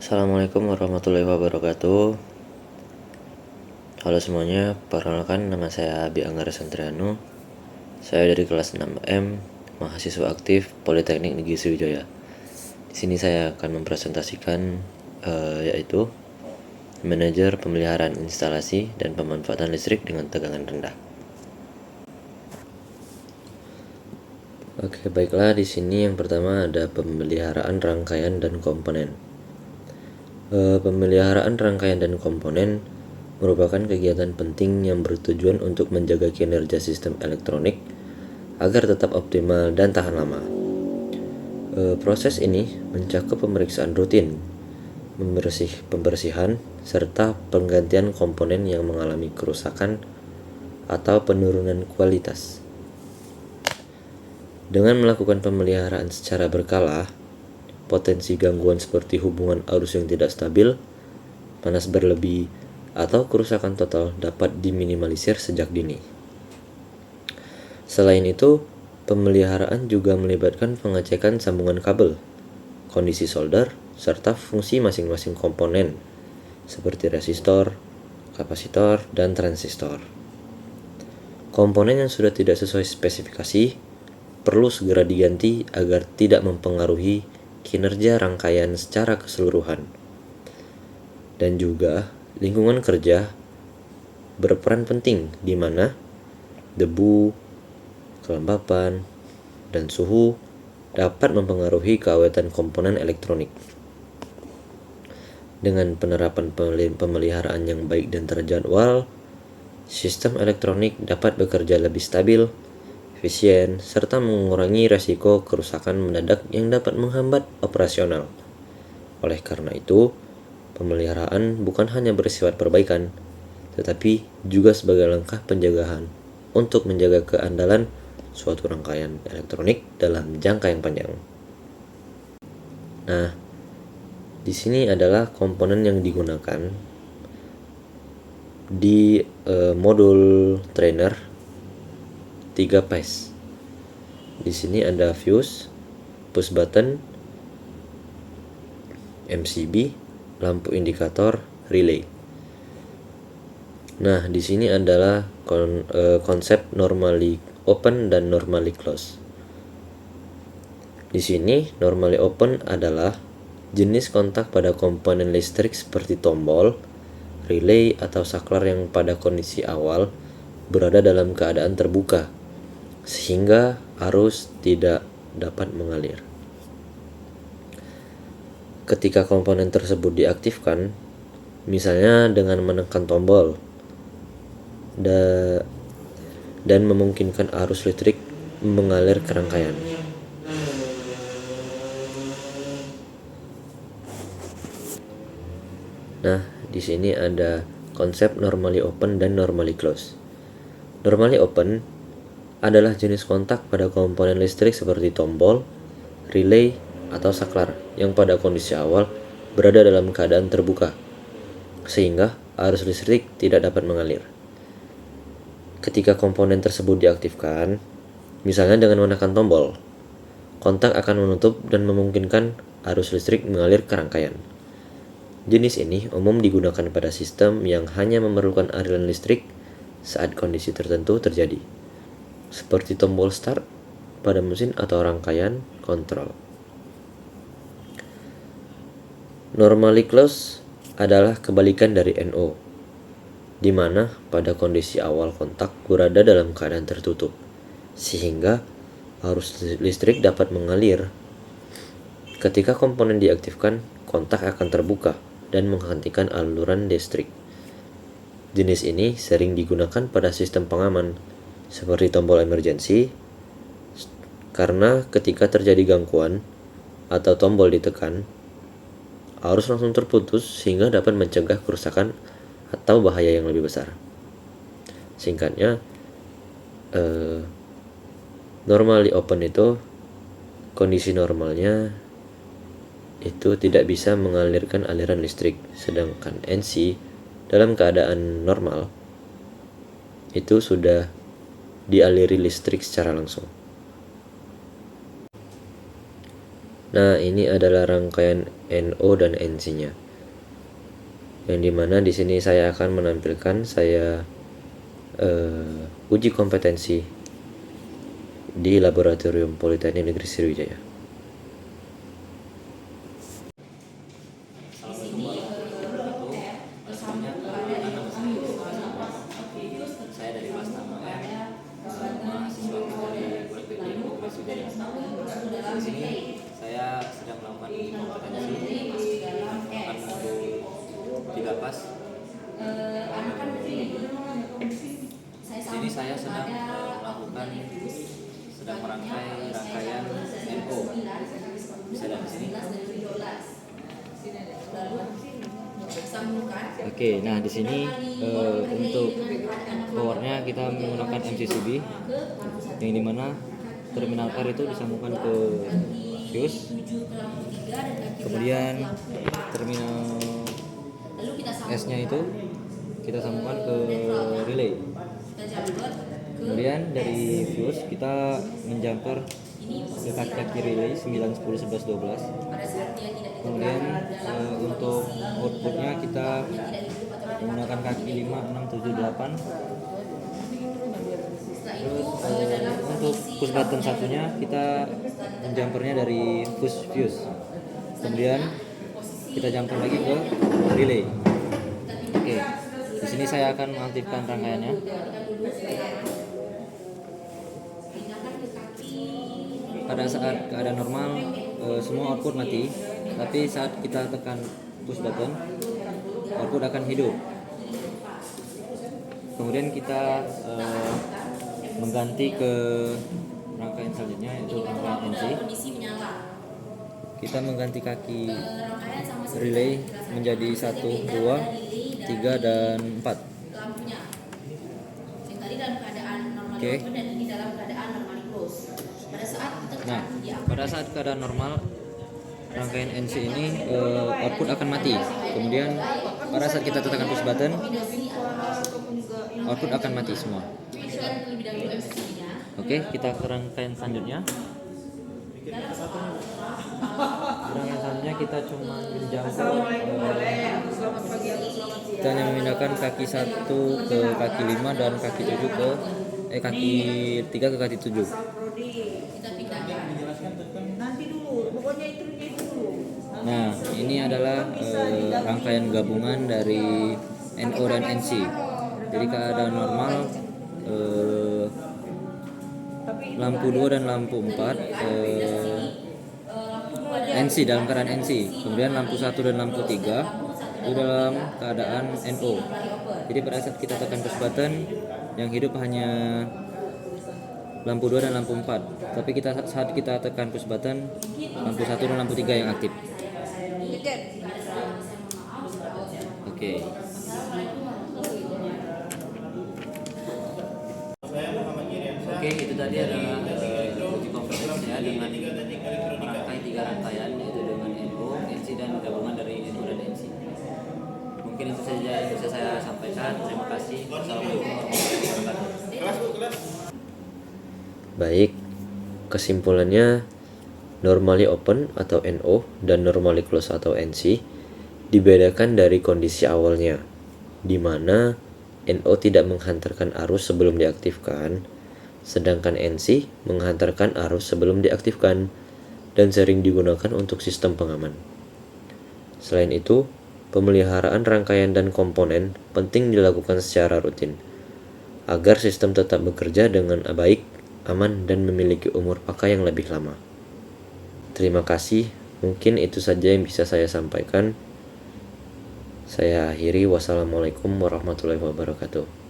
Assalamualaikum warahmatullahi wabarakatuh. Halo semuanya, perkenalkan nama saya Abi Anggara Santriano. Saya dari kelas 6M, mahasiswa aktif Politeknik Negeri Sriwijaya. Di sini saya akan mempresentasikan yaitu manajer pemeliharaan instalasi dan pemanfaatan listrik dengan tegangan rendah. Oke, baiklah, di sini yang pertama ada pemeliharaan rangkaian dan komponen. Pemeliharaan rangkaian dan komponen merupakan kegiatan penting yang bertujuan untuk menjaga kinerja sistem elektronik agar tetap optimal dan tahan lama. Proses ini mencakup pemeriksaan rutin, pembersihan, serta penggantian komponen yang mengalami kerusakan atau penurunan kualitas. Dengan melakukan pemeliharaan secara berkala, potensi gangguan seperti hubungan arus yang tidak stabil, panas berlebih, atau kerusakan total dapat diminimalisir sejak dini. Selain itu, pemeliharaan juga melibatkan pengecekan sambungan kabel, kondisi solder, serta fungsi masing-masing komponen seperti resistor, kapasitor, dan transistor. Komponen yang sudah tidak sesuai spesifikasi perlu segera diganti agar tidak mempengaruhi kinerja rangkaian secara keseluruhan. Dan juga lingkungan kerja berperan penting di mana debu, kelembapan, dan suhu dapat mempengaruhi keawetan komponen elektronik. Dengan penerapan pemeliharaan yang baik dan terjadwal, sistem elektronik dapat bekerja lebih stabil, efisien, serta mengurangi risiko kerusakan mendadak yang dapat menghambat operasional. Oleh karena itu, pemeliharaan bukan hanya bersifat perbaikan, tetapi juga sebagai langkah penjagaan untuk menjaga keandalan suatu rangkaian elektronik dalam jangka yang panjang. Nah, di sini adalah komponen yang digunakan di modul trainer 3 phase. Di sini ada fuse, push button, MCB, lampu indikator, relay. Nah, di sini adalah konsep normally open dan normally close. Di sini normally open adalah jenis kontak pada komponen listrik seperti tombol, relay, atau saklar yang pada kondisi awal berada dalam keadaan terbuka, sehingga arus tidak dapat mengalir. Ketika komponen tersebut diaktifkan, misalnya dengan menekan tombol dan memungkinkan arus listrik mengalir ke rangkaian. Nah, di sini ada konsep normally open dan normally close. Normally open adalah jenis kontak pada komponen listrik seperti tombol, relay, atau saklar yang pada kondisi awal berada dalam keadaan terbuka, sehingga arus listrik tidak dapat mengalir. Ketika komponen tersebut diaktifkan, misalnya dengan menekan tombol, kontak akan menutup dan memungkinkan arus listrik mengalir ke rangkaian. Jenis ini umum digunakan pada sistem yang hanya memerlukan aliran listrik saat kondisi tertentu terjadi, seperti tombol start pada mesin atau rangkaian kontrol. Normally close adalah kebalikan dari NO, di mana pada kondisi awal kontak berada dalam keadaan tertutup, sehingga arus listrik dapat mengalir. Ketika komponen diaktifkan, kontak akan terbuka dan menghentikan aluran listrik. Jenis ini sering digunakan pada sistem pengaman, seperti tombol emergency, karena ketika terjadi gangguan atau tombol ditekan, arus langsung terputus sehingga dapat mencegah kerusakan atau bahaya yang lebih besar. Singkatnya, normally open itu kondisi normalnya itu tidak bisa mengalirkan aliran listrik, sedangkan NC dalam keadaan normal itu sudah dialiri listrik secara langsung. Nah, ini adalah rangkaian NO dan NC-nya. Yang dimana di sini saya akan menampilkan uji kompetensi di Laboratorium Politeknik Negeri Sriwijaya. Saya dari kelas 6 mahasiswa dari Politeknik Negeri Sriwijaya. Di sini saya sedang melakukan kompetensi akan digapas. Di sini saya sedang merangkai rangkaian NO. Bisa lihat di sini. Oke, nah di sini untuk powernya kita menggunakan MCCB, yang dimana terminal R itu disambungkan ke fuse, kemudian terminal S-nya itu kita sambungkan ke relay. Kemudian dari fuse kita menjumper ke kaki relay 9, 10, 11, 12. Kemudian untuk outputnya kita menggunakan kaki 5, 6, 7, 8. Terus untuk push button satunya kita menjumpernya dari push fuse. Kemudian kita jumper lagi ke relay. Oke, di sini saya akan mengaktifkan rangkaiannya. Pada saat keadaan normal semua output mati, tapi saat kita tekan push button output akan hidup. Kemudian kita mengganti ke rangkaian selanjutnya, yaitu rangkaian NC. Kita mengganti kaki relay menjadi 1, 2, 3, dan 4. Oke. Nah, pada saat keadaan normal rangkaian NC ini output akan mati. Kemudian pada saat kita tekan push button output akan mati semua. Oke, kita ke rangkaian selanjutnya. Rangkaian selanjutnya kita cuma menjumper, kita hanya memindahkan kaki 1 ke kaki 5 dan kaki 7 ke kaki 3 ke kaki 7. Nah, ini adalah rangkaian gabungan dari NO dan NC. Jadi keadaan normal lampu 2 dan lampu 4 NC, dalam keadaan NC. Kemudian lampu 1 dan lampu 3 itu dalam keadaan NO. Jadi pada saat kita tekan push button yang hidup hanya lampu 2 dan lampu 4. Tapi saat kita tekan push button lampu 1 dan lampu 3 yang aktif. Oke. Oke, itu tadi adalah uji kompetensi saya dengan merangkai 3 rangkaian, yaitu dengan NO, NC, dan gabungan dari NO dan NC. Mungkin itu saja yang bisa saya sampaikan. Terima kasih. Wassalamualaikum warahmatullahi wabarakatuh. Baik, kesimpulannya normally open atau NO dan normally close atau NC dibedakan dari kondisi awalnya, di mana NO tidak menghantarkan arus sebelum diaktifkan, sedangkan NC menghantarkan arus sebelum diaktifkan dan sering digunakan untuk sistem pengaman. Selain itu, pemeliharaan rangkaian dan komponen penting dilakukan secara rutin agar sistem tetap bekerja dengan baik, aman, dan memiliki umur pakai yang lebih lama. Terima kasih, mungkin itu saja yang bisa saya sampaikan. Saya akhiri, wassalamualaikum warahmatullahi wabarakatuh.